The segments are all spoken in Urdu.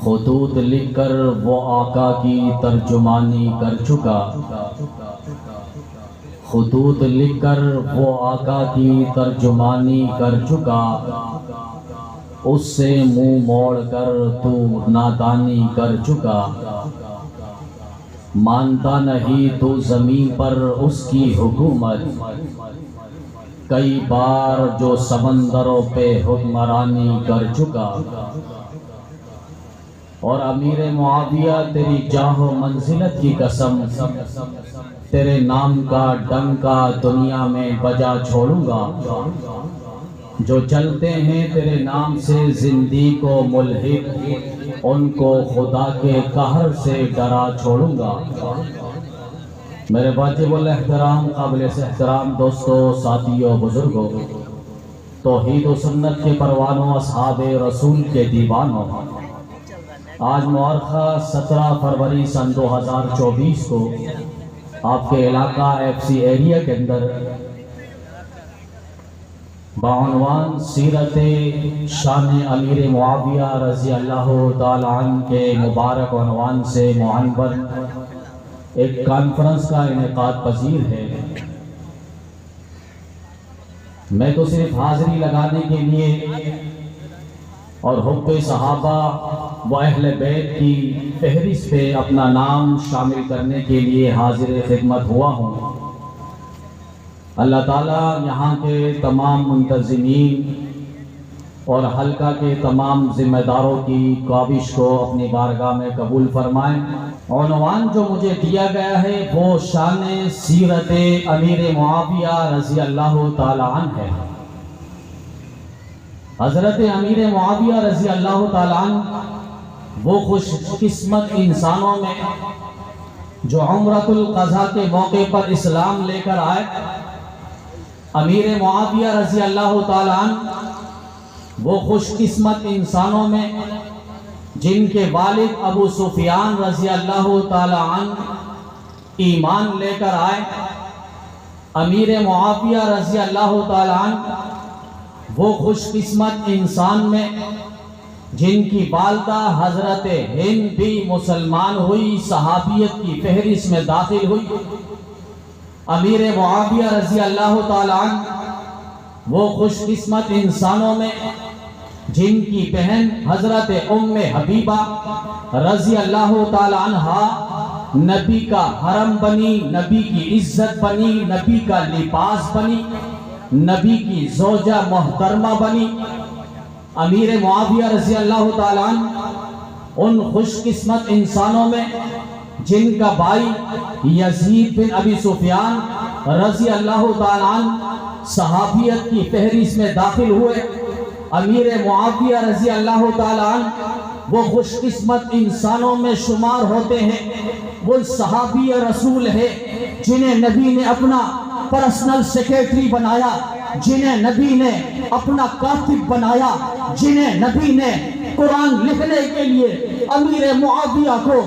خطوط لکھ کر وہ آقا کی ترجمانی کر چکا، خطوط لکھ کر وہ آقا کی ترجمانی کر چکا، اس سے منہ موڑ کر تو نادانی کر چکا، مانتا نہیں تو زمین پر اس کی حکومت، کئی بار جو سمندروں پہ حکمرانی کر چکا، اور امیر معاویہ تیری جاہ و منزلت کی قسم، تیرے نام کا ڈنکا دنیا میں بجا چھوڑوں گا، جو چلتے ہیں تیرے نام سے زندگی کو ملحد، ان کو خدا کے قہر سے ڈرا چھوڑوں گا۔ میرے واجب الاحترام قابل سے احترام دوستوں، ساتھیوں، بزرگوں، توحید و سنت کے پروانوں، اصحاب رسول کے دیوانوں، آج مؤرخہ 17 فروری سن 2024 کو آپ کے علاقہ ایف سی ایریا کے اندر بعنوان سیرت شان امیر معاویہ رضی اللہ تعالی عنہ کے مبارک عنوان سے معنون ایک کانفرنس کا انعقاد پذیر ہے۔ میں تو صرف حاضری لگانے کے لیے اور حب صحابہ و اہل بیت کی فہرست پہ اپنا نام شامل کرنے کے لیے حاضر خدمت ہوا ہوں۔ اللہ تعالیٰ یہاں کے تمام منتظمین اور حلقہ کے تمام ذمہ داروں کی کاوش کو اپنی بارگاہ میں قبول فرمائیں۔ عنوان جو مجھے دیا گیا ہے وہ شان سیرت امیر معاویہ رضی اللہ تعالی عنہ ہے۔ حضرت امیر معاویہ رضی اللہ تعالی عنہ وہ خوش قسمت انسانوں میں جو عمرۃ القضاء کے موقع پر اسلام لے کر آئے۔ امیر معاویہ رضی اللہ تعالی عنہ وہ خوش قسمت انسانوں میں جن کے والد ابو سفیان رضی اللہ تعالی عنہ ایمان لے کر آئے۔ امیر معاویہ رضی اللہ تعالی عنہ وہ خوش قسمت انسان میں جن کی والدہ حضرت ہند بھی مسلمان ہوئی، صحابیت کی فہرست میں داخل ہوئی۔ امیر معاویہ رضی اللہ تعالی عنہ وہ خوش قسمت انسانوں میں جن کی بہن حضرت ام حبیبہ رضی اللہ تعالی عنہا نبی کا حرم بنی، نبی کی عزت بنی، نبی کا لباس بنی، نبی کی زوجہ محترمہ بنی۔ امیر معاویہ رضی اللہ تعالی عنہ ان خوش قسمت انسانوں میں جن کا بھائی یزید بن ابی سفیان رضی اللہ تعالی عنہ صحابیت کی فہرست میں داخل ہوئے۔ امیر معاویہ رضی اللہ تعالی عنہ وہ خوش قسمت انسانوں میں شمار ہوتے ہیں، وہ صحابی رسول ہے جنہیں نبی نے اپنا پرسنل سیکریٹری بنایا، جنہیں نبی نے اپنا کاتب بنایا، جنہیں نبی نے قرآن لکھنے کے لیے امیر معاویہ کو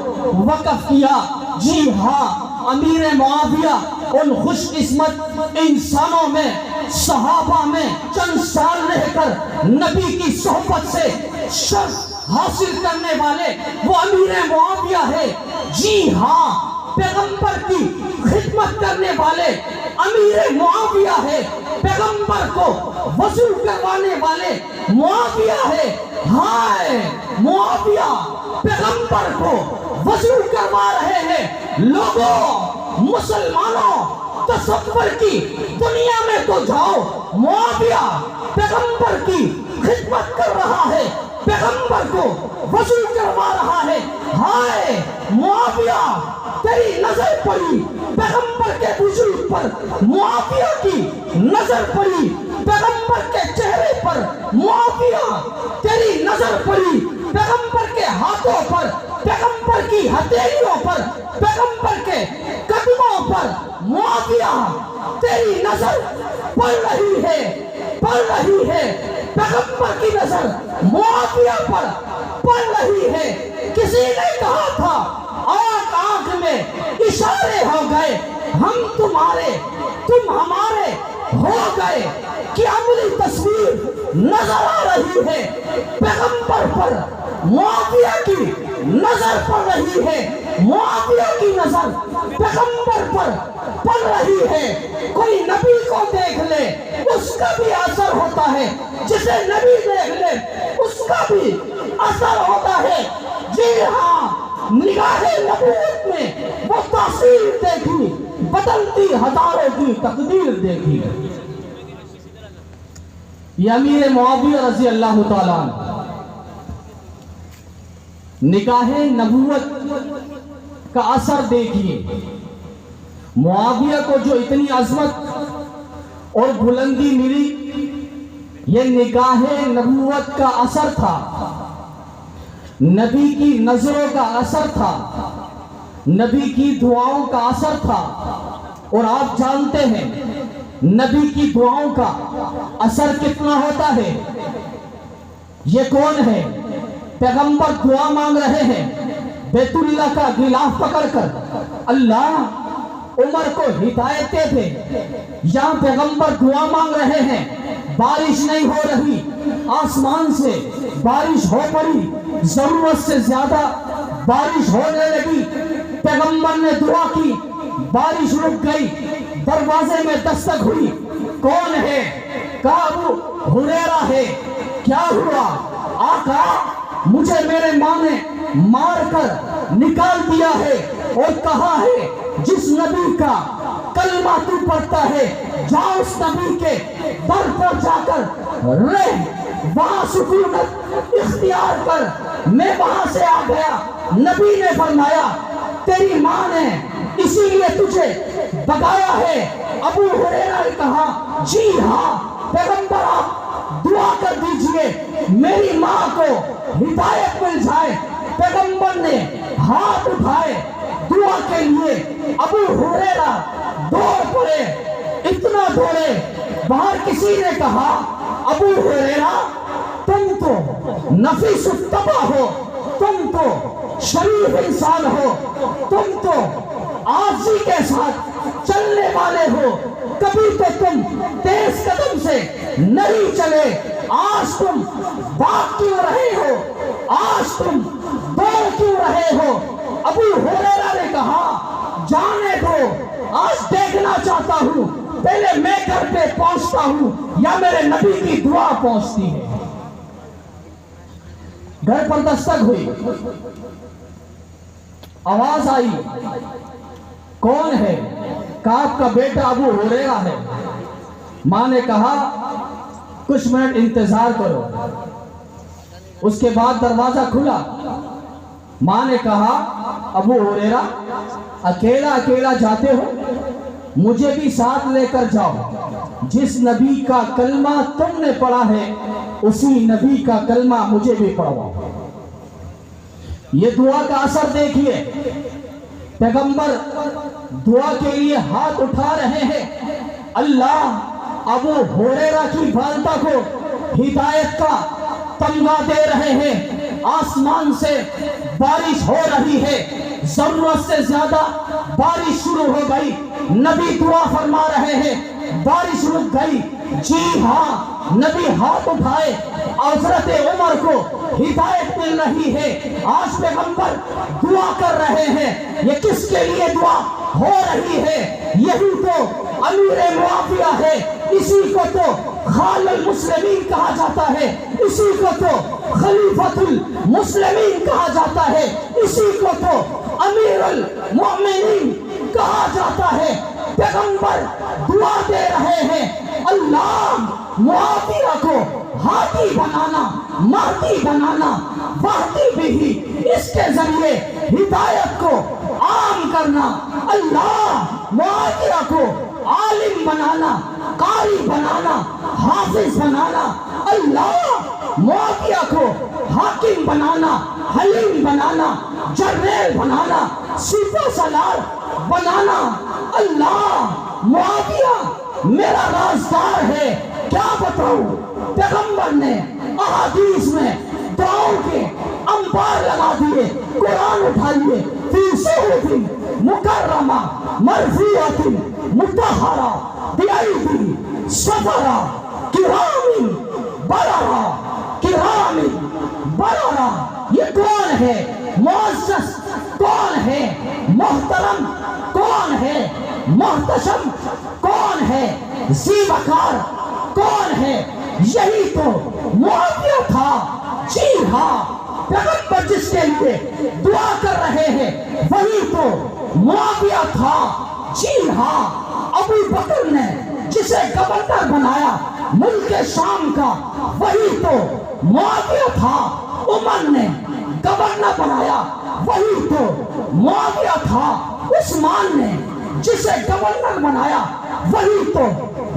وقف کیا۔ جی ہاں، امیر معاویہ ان خوش قسمت انسانوں میں، صحابہ میں چند سال رہ کر نبی کی صحبت سے شرف حاصل کرنے والے وہ امیر معاویہ ہے۔ جی ہاں، پیغمبر کی خدمت کرنے والے امیر معاویہ ہے، پیغمبر کو وصول کروانے والے معاویہ ہے۔ ہائے معاویہ پیغمبر کو وصول کروا رہے ہیں۔ لوگوں، مسلمانوں، تصور کی دنیا میں تو جاؤ، معاویہ پیغمبر کی خدمت کر رہا ہے، پیغمبر کو وصول کروا رہا ہے۔ ہائے معاویہ، تیری نظر پڑی پیغمبر کے وجود پر، معاویہ کی نظر پڑی پیغمبر کے چہرے پر، معاویہ تیری نظر پڑی پیغمبر کے ہاتھوں پر، پیغمبر کی ہتھیلیوں پر، پیغمبر کے قدموں پر۔ معاویہ تیری نظر پڑ رہی ہے، پڑ رہی ہے، پیغمبر کی نظر معاویہ پر پڑ رہی ہے۔ کسی نے کہا تھا آنکھ آنکھ میں اشارے ہو گئے، ہم تمہارے تم ہمارے ہو گئے، کہ عملی تصویر نظر آ رہی ہے پیغمبر پر، معاویہ کی نظر پڑ رہی ہے، معاویہ کی نظر پیغمبر پر پڑ رہی ہے۔ کوئی نبی کو دیکھ لے اس کا بھی اثر ہوتا ہے، جسے نبی دیکھ لے اس کا بھی اثر ہوتا ہے۔ جی ہاں، نگاہ نبوت میں وہ تاثیر دیکھی، بدلتی ہزاروں کی تقدیر دیکھی۔ یہ امیر معاویہ رضی اللہ تعالیٰ عنہ، نگاہ نبوت کا اثر دیکھیے۔ معاویہ کو جو اتنی عظمت اور بلندی ملی، یہ نگاہ نبوت کا اثر تھا، نبی کی نظروں کا اثر تھا، نبی کی دعاؤں کا اثر تھا۔ اور آپ جانتے ہیں نبی کی دعاؤں کا اثر کتنا ہوتا ہے۔ یہ کون ہے؟ پیغمبر دعا مانگ رہے ہیں بیت اللہ کا غلاف پکڑ کر، اللہ عمر کو ہدایت دے دے۔ یہاں پیغمبر دعا مانگ رہے ہیں، بارش نہیں ہو رہی، آسمان سے بارش ہو پڑی، ضرورت سے زیادہ بارش ہونے لگی۔ پیغمبر نے دعا کی، بارش رک گئی، دروازے میں دستک ہوئی۔ کون ہے؟ کہا ابو ہریرہ ہے۔ کیا ہوا؟ آقا مجھے میرے ماں نے مار کر نکال دیا ہے اور کہا ہے جس نبی کا کلمہ تو پڑھتا ہے جا اس نبی کے در پر جا کر رہ، وہاں سکونت اختیار کر۔ میں وہاں سے آ گیا، نبی نے فرمایا تیری ماں نے اسی لیے تجھے بگایا ہے۔ ابو ہریرہ نے کہا جی ہاں پیغمبر آپ دعا کر دیجئے میری ماں کو ہدایت مل جائے۔ پیغمبر نے ہاتھ اٹھائے دعا کے لیے، ابو ہریرہ دوڑ پڑے، اتنا دوڑے، باہر کسی نے کہا ابو ہریرہ تم تو نفیس الطبع ہو، تم تو شریف انسان ہو، تم تو عاجزی کے ساتھ چلنے والے ہو، کبھی تو تم تیز قدم سے نہیں چلے، آج تم بھاگ کیوں رہے ہو، آج تم دوڑ کیوں رہے ہو؟ ابو ہریرہ نے کہا جانے دو، آج دیکھنا چاہتا ہوں پہلے میں گھر پہ پہنچتا ہوں یا میرے نبی کی دعا پہنچتی ہے۔ گھر پر دستک ہوئی، آواز آئی، کون ہے؟ کعب کا بیٹا ابو ہریرہ ہے۔ ماں نے کہا کچھ منٹ انتظار کرو۔ اس کے بعد دروازہ کھلا، ماں نے کہا ابو ہریرہ اکیلا اکیلا جاتے ہو، مجھے بھی ساتھ لے کر جاؤ، جس نبی کا کلمہ تم نے پڑھا ہے اسی نبی کا کلمہ مجھے بھی پڑھواؤ۔ یہ دعا کا اثر دیکھیے، پیغمبر دعا کے لیے ہاتھ اٹھا رہے ہیں، اللہ ابو ہریرہ کی والدہ کو ہدایت کا تمغہ دے رہے ہیں۔ آسمان سے بارش ہو رہی ہے، ضرورت سے زیادہ بارش شروع ہو گئی، نبی دعا فرما رہے ہیں، بارش رک گئی۔ جی ہاں، نبی ہاتھ اٹھائے، حضرت عمر کو ہدایت مل رہی ہے، آج پیغمبر دعا کر رہے ہیں۔ یہ کس کے لیے دعا ہو رہی ہے؟ یہی تو امیر معاویہ ہے، اسی کو تو خال المسلمین کہا جاتا ہے، اسی کو تو خلیفۃ المسلمین کہا جاتا ہے، اسی کو تو امیر المؤمنین کہا جاتا ہے۔ پیغمبر دعا دے رہے ہیں، اللہ معاویہ کو ہادی بنانا، مہدی بنانا، وحدی بھی اس کے ذریعے ہدایت کو عام کرنا، اللہ معاویہ کو عالم بنانا، قاری بنانا، حافظ بنانا، اللہ معاویہ کو حاکم بنانا، حلیم بنانا، جرنیل بنانا، سپہ سالار بنانا۔ اللہ معاویہ میرا رازدار ہے، کیا بتاؤں؟ پیغمبر نے احادیث میں دعاؤں کے انبار لگا دیے۔ قرآن اٹھائیے، فی صحف مکرمہ مرفوعۃ مطہرہ بأیدی سفرہ کرام بررا کرامی بررا، یہ کون ہے؟ معزز کون ہے؟ محترم کون ہے؟ محتشم کون ہے؟ ذی وقار کون ہے؟ یہی تو معاویہ تھا۔ جی ہاں، پیغمبر جس کے لیے دعا کر رہے ہیں وہی تو معاویہ تھا۔ جی ہاں، ابو بکر نے جسے گورنر بنایا ملک شام کا وہی تو معاویہ تھا۔ عمر نے گورنر بنایا وہی تو معاویہ تھا۔ عثمان نے جسے گورنر بنایا وہی تو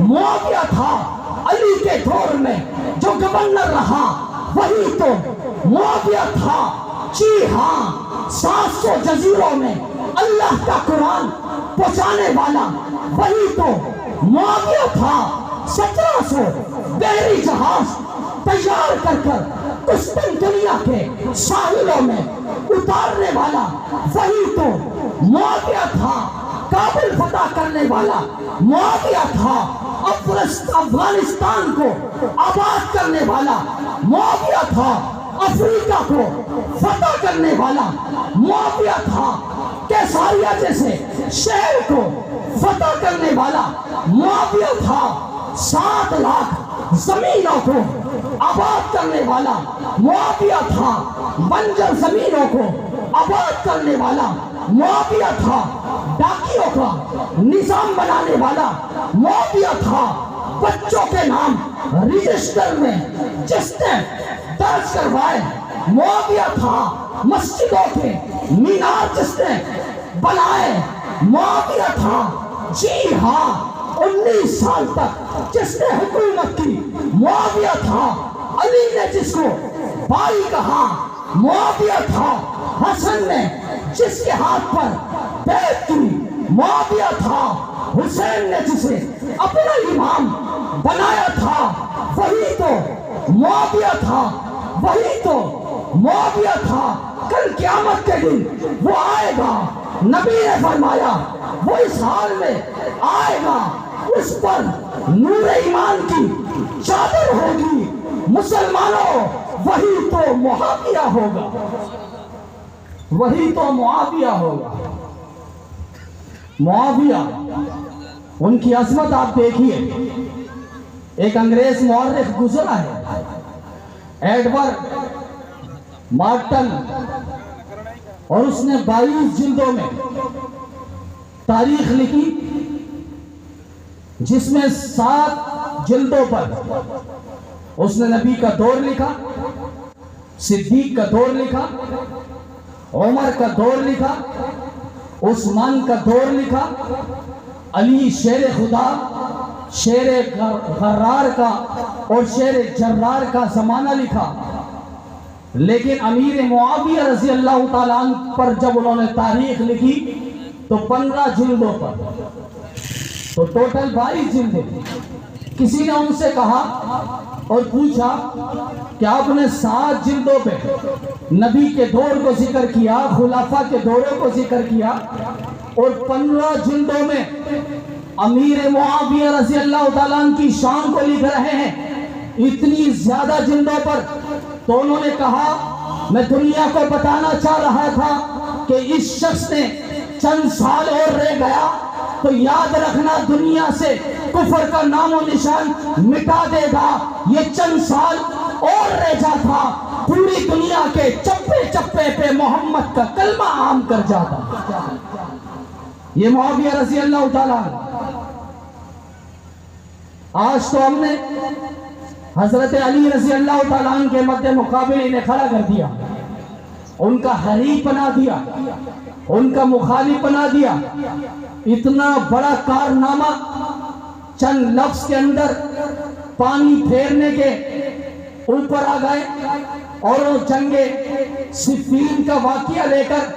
معاویہ تھا۔ علی کے دور میں جو گورنر رہا وہی تو معاویہ تھا۔ جی ہاں، 700 جزیروں میں اللہ کا قرآن پہنچانے والا وہی تو معاویہ تھا۔ 1700 بحری جہاز تیار کر کر قسطنطنیہ کے ساحلوں میں اتارنے والا وہی تو معاویہ تھا۔ کابل فتح کرنے والا معاویہ تھا۔ افغانستان کو آباد کرنے والا معاویہ تھا۔ افریقہ کو فتح کرنے والا معاویہ تھا۔ کیساریہ جیسے شہر کو فتح کرنے والا معاویہ تھا۔ 7 لاکھ زمینوں کو آباد کرنے والا معاویہ تھا۔ بنجر زمینوں کو آباد کرنے والا معاویہ تھا۔ ڈاکیوں کا نظام بنانے والا معاویہ تھا۔ بچوں کے نام رجسٹر میں جس نے درج کروائے معاویہ تھا۔ مسجدوں کے مینار جس نے بنائے معاویہ تھا۔ جی ہاں، 19 سال تک جس نے حکومت کی معاویہ تھا۔ علی نے جس کو بھائی کہا معاویہ تھا۔ حسن نے جس کے ہاتھ پر بیعت کی معاویہ تھا۔ حسین نے جسے اپنا امام بنایا تھا وہی تو معاویہ تھا۔ وہی تو معاویہ تھا۔ کل قیامت کے دن وہ آئے گا، نبی نے فرمایا وہ اس حال میں آئے گا، اس پر نور ایمان کی چادر ہوگی۔ مسلمانوں، وہی تو معاویہ ہوگا، وہی تو معاویہ ہوگا۔ معاویہ، ان کی عظمت آپ دیکھیے۔ ایک انگریز مورخ گزرا ہے، ایڈورڈ مارٹن، اور اس نے 22 جلدوں میں تاریخ لکھی، جس میں 7 جلدوں پر اس نے نبی کا دور لکھا، صدیق کا دور لکھا، عمر کا دور لکھا، عثمان کا دور لکھا، علی شیر خدا، شیر غرار کا اور شیر جرار کا زمانہ لکھا۔ لیکن امیر معاویہ رضی اللہ تعالیٰ عنہ پر جب انہوں نے تاریخ لکھی تو 15 جلدوں پر، تو ٹوٹل 22 جلدیں۔ کسی نے ان سے کہا اور پوچھا کہ آپ نے 7 جلدوں پہ نبی کے دور کو ذکر کیا، خلافہ کے دوروں کو ذکر کیا، اور 15 جلدوں میں امیر معاویہ رضی اللہ تعالیٰ عنہ کی شان کو لکھ رہے ہیں، اتنی زیادہ جلدوں پر؟ تو انہوں نے کہا میں دنیا کو بتانا چاہ رہا تھا کہ اس شخص نے چند سال اور رہ گیا تو یاد رکھنا دنیا سے کفر کا نام و نشان مٹا دے گا۔ یہ چند سال اور رہ جاتا، پوری دنیا کے چپے چپے پہ محمد کا کلمہ عام کر جاتا۔ یہ معاویہ رضی اللہ تعالیٰ عنہ۔ آج تو ہم نے حضرت علی رضی اللہ تعالیٰ عنہ کے مد مقابل انہیں کھڑا کر دیا، ان کا حریف بنا دیا، ان کا مخالف بنا دیا۔ اتنا بڑا کارنامہ چند لفظ کے اندر پانی پھیرنے کے اوپر آ گئے، اور وہ جنگ صفین کا واقعہ لے کر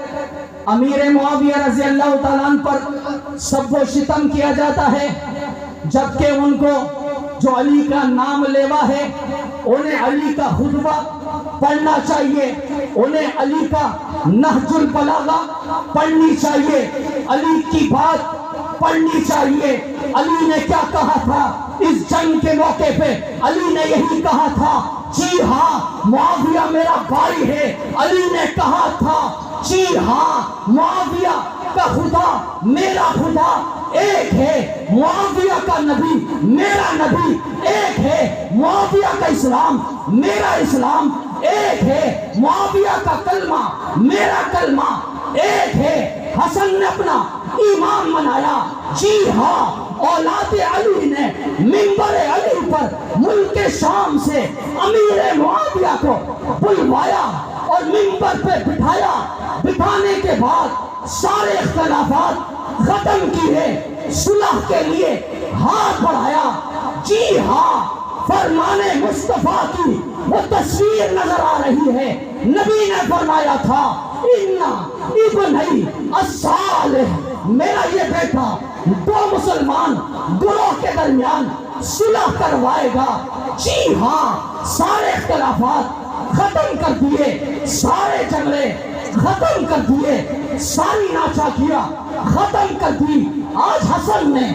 امیر معاویہ رضی اللہ تعالیٰ عنہ پر سب و شتم کیا جاتا ہے، جبکہ ان کو جو علی کا نام لیوا ہے انہیں علی کا خطبہ پڑھنا چاہیے، انہیں علی کا نہج البلاغہ پڑھنی چاہیے، علی کی بات پڑھنی چاہیے، علی نے کیا کہا تھا اس جنگ کے موقع پہ؟ علی نے یہی کہا تھا جی ہاں معاویہ میرا بھائی ہے. علی نے کہا تھا جی ہاں معاویہ کا خدا میرا خدا ایک ہے, معاویہ کا نبی میرا نبی ایک ہے, معاویہ کا اسلام میرا اسلام ایک ہے, معاویہ کا کلمہ میرا کلمہ ایک ہے. حسن نے اپنا ایمان منایا. جی ہاں اولاد علی نے منبر علی پر ملک شام سے امیر معاویہ کو بلوایا اور منبر پہ بٹھایا. بٹھانے کے بعد سارے اختلافات ختم کیے, صلح کے لیے ہاتھ بڑھایا. جی ہاں فرمان مصطفیٰ کی وہ تصویر نظر آ رہی ہے. نبی نے فرمایا تھا اِنَّ ابنی الصالح, میرا یہ بیٹا دو مسلمان گروہ کے درمیان صلح کروائے گا. جی ہاں سارے اختلافات ختم کر دیے, سارے جھگڑے ختم کر دیے, ساری ناچاکیاں ختم کر دی. آج حسن نے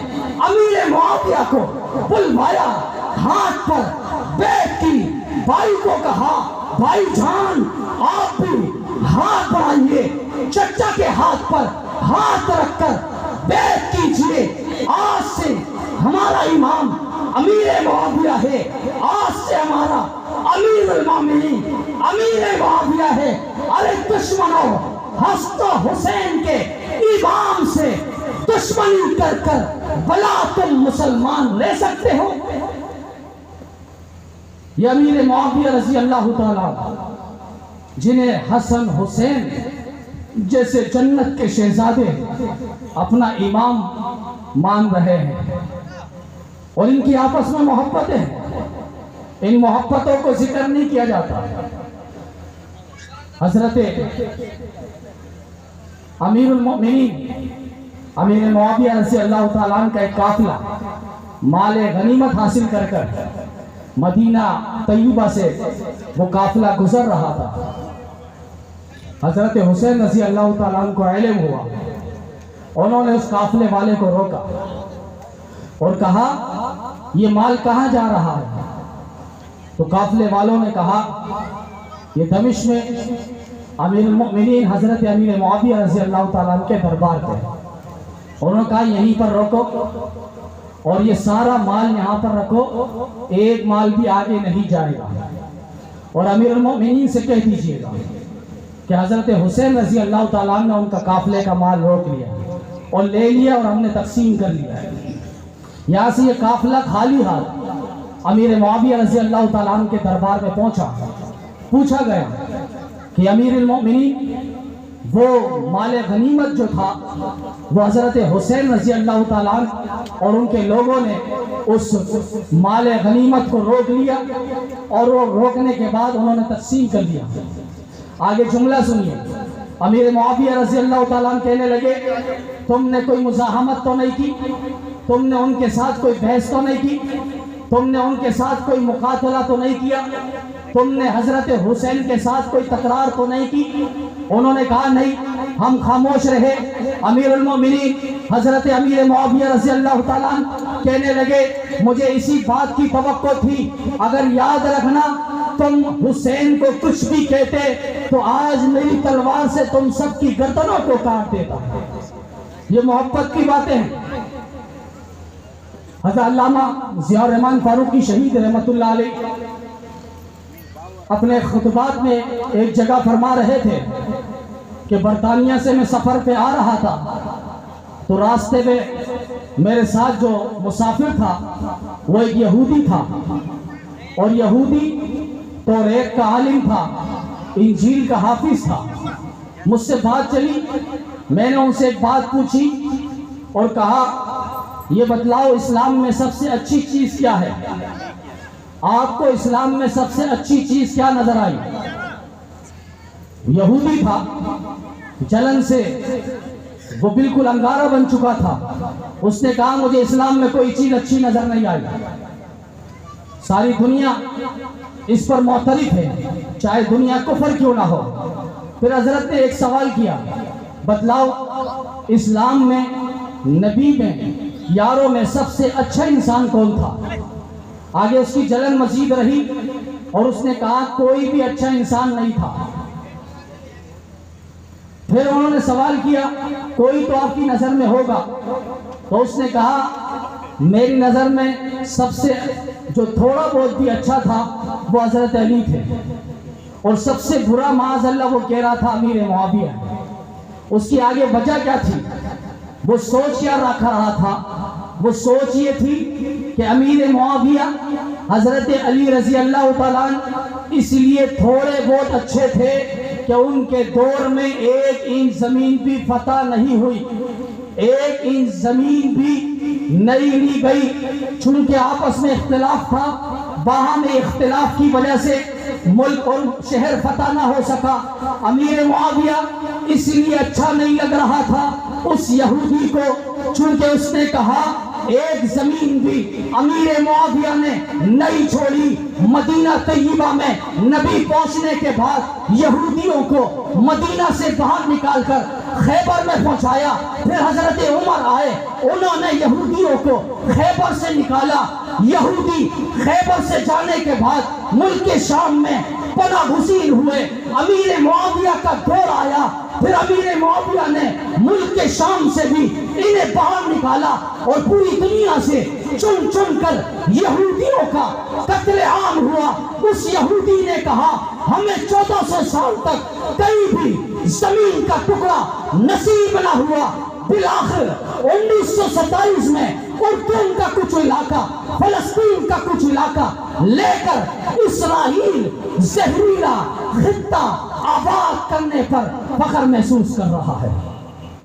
امیر معاویہ کو بلوایا, ہاتھ پر بیعت کی, بھائی کو کہا بھائی جان آپ بھی ہاتھ بڑھائیے, چچا کے ہاتھ پر ہاتھ رکھ کر بیعت کیجئے. آج سے ہمارا امام امیر معاویہ ہے, آج سے ہمارا امیر المومنین امیر معاویہ ہے. ارے دشمنوں, حسن و حسین کے امام سے دشمنی کر کر بلا تم مسلمان لے سکتے ہو؟ یہ امیر معاویہ رضی اللہ تعالیٰ جنہیں حسن حسین جیسے جنت کے شہزادے اپنا امام مان رہے ہیں, اور ان کی آپس میں محبتیں ہیں. ان محبتوں کو ذکر نہیں کیا جاتا. حضرت امیر المؤمنین امیر معاویہ رضی اللہ تعالیٰ عنہ کا ایک قافلہ مال غنیمت حاصل کر کر مدینہ طیبہ سے وہ قافلہ گزر رہا تھا. حضرت حسین رضی اللہ تعالیٰ عنہ کو علم ہوا, انہوں نے اس قافلے والے کو روکا اور کہا یہ مال کہاں جا رہا ہے؟ تو قافلے والوں نے کہا یہ دمشق میں امیر المؤمنین حضرت امیر معاویہ رضی اللہ تعالیٰ عنہ کے دربار پہ. انہوں نے کہا یہیں پر روکو اور یہ سارا مال یہاں پر رکھو, ایک مال بھی آگے نہیں جائے گا, اور امیر المؤمنین سے کہہ دیجئے گا کہ حضرت حسین رضی اللہ تعالیٰ عنہ نے ان کا قافلے کا مال روک لیا اور لے لیا اور ہم نے تقسیم کر لیا ہے. یہاں سے یہ قافلہ خالی ہاتھ امیر معاویہ رضی اللہ تعالیٰ عنہ کے دربار میں پہنچا. پوچھا گیا کہ امیر المؤمنین وہ مال غنیمت جو تھا وہ حضرت حسین رضی اللہ تعالیٰ عنہ اور ان کے لوگوں نے اس مال غنیمت کو روک لیا, اور وہ روکنے کے بعد انہوں نے تقسیم کر دیا. آگے جملہ سنیے. امیر معاویہ رضی اللہ تعالیٰ عنہ کہنے لگے تم نے کوئی مزاحمت تو نہیں کی, تم نے ان کے ساتھ کوئی بحث تو نہیں کی, تم نے ان کے ساتھ کوئی مقاتلہ تو نہیں کیا, تم نے حضرت حسین کے ساتھ کوئی تکرار تو نہیں کی؟ انہوں نے کہا نہیں, ہم خاموش رہے. امیر المومنین حضرت امیر معاویہ رضی اللہ تعالیٰ عنہ کہنے لگے مجھے اسی بات کی توقع تھی, اگر یاد رکھنا تم حسین کو کچھ بھی کہتے تو آج میری تلوار سے تم سب کی گردنوں کو کاٹ دیتا. یہ محبت کی باتیں ہیں. حضرت علامہ ضیاء الرحمن فاروقی شہید رحمت اللہ علیہ اپنے خطبات میں ایک جگہ فرما رہے تھے کہ برطانیہ سے میں سفر پہ آ رہا تھا تو راستے میں میرے ساتھ جو مسافر تھا وہ ایک یہودی تھا, اور یہودی توریت کا عالم تھا, انجیل کا حافظ تھا. مجھ سے بات چلی, میں نے ان سے ایک بات پوچھی اور کہا یہ بتلاؤ اسلام میں سب سے اچھی چیز کیا ہے؟ آپ کو اسلام میں سب سے اچھی چیز کیا نظر آئی؟ یہودی تھا, جلن سے وہ بالکل انگارہ بن چکا تھا. اس نے کہا مجھے اسلام میں کوئی چیز اچھی نظر نہیں آئی. ساری دنیا اس پر معترف ہے, چاہے دنیا کفر کیوں نہ ہو. پھر حضرت نے ایک سوال کیا, بتلاؤ اسلام میں نبی میں یاروں میں سب سے اچھا انسان کون تھا؟ آگے اس کی جلن مزید رہی اور اس نے کہا کوئی بھی اچھا انسان نہیں تھا۔ پھر انہوں نے سوال کیا کوئی تو آپ کی نظر میں ہوگا، تو اس نے کہا میری نظر میں سب سے جو تھوڑا بہت بھی اچھا تھا وہ حضرت علی تھے، اور سب سے برا معاذ اللہ وہ کہہ رہا تھا امیر معاویہ۔ اس کی آگے وجہ کیا تھی؟ وہ سوچ کیا رکھ رہا تھا؟ وہ سوچ یہ تھی کہ امیر معاویہ حضرت علی رضی اللہ تعالیٰ اس لیے تھوڑے بہت اچھے تھے کہ ان کے دور میں 1 انچ زمین بھی فتح نہیں ہوئی، 1 انچ زمین بھی نہیں لی گئی، چونکہ آپس میں اختلاف تھا، باہم اختلاف کی وجہ سے ملک اور شہر فتح نہ ہو سکا۔ امیر معاویہ اس لیے اچھا نہیں لگ رہا تھا اس یہودی کو، چونکہ اس نے کہا 1 زمین بھی امیر معاویہ نے نہیں چھوڑی۔ مدینہ طیبہ میں نبی پہنچنے کے بعد یہودیوں کو مدینہ سے باہر نکال کر خیبر میں پہنچایا۔ پھر حضرت عمر آئے، انہوں نے یہودیوں کو خیبر سے نکالا۔ یہودی خیبر سے جانے کے بعد ملک شام میں پناہ گزین ہوئے۔ امیر معاویہ کا دور آیا، پھر امیر معاویہ نے ملک شام سے بھی انہیں باہر نکالا، اور پوری دنیا سے چن چن کر یہودیوں کا قتل عام ہوا۔ اس یہودی نے کہا ہمیں 1400 سال تک کہیں بھی زمین کا ٹکڑا نصیب نہ ہوا۔ بالآخر 1927 میں اردن کا کچھ علاقہ، فلسطین کا کچھ علاقہ لے کر اسرائیل زہریلا خطہ آباد کرنے پر فخر محسوس کر رہا ہے۔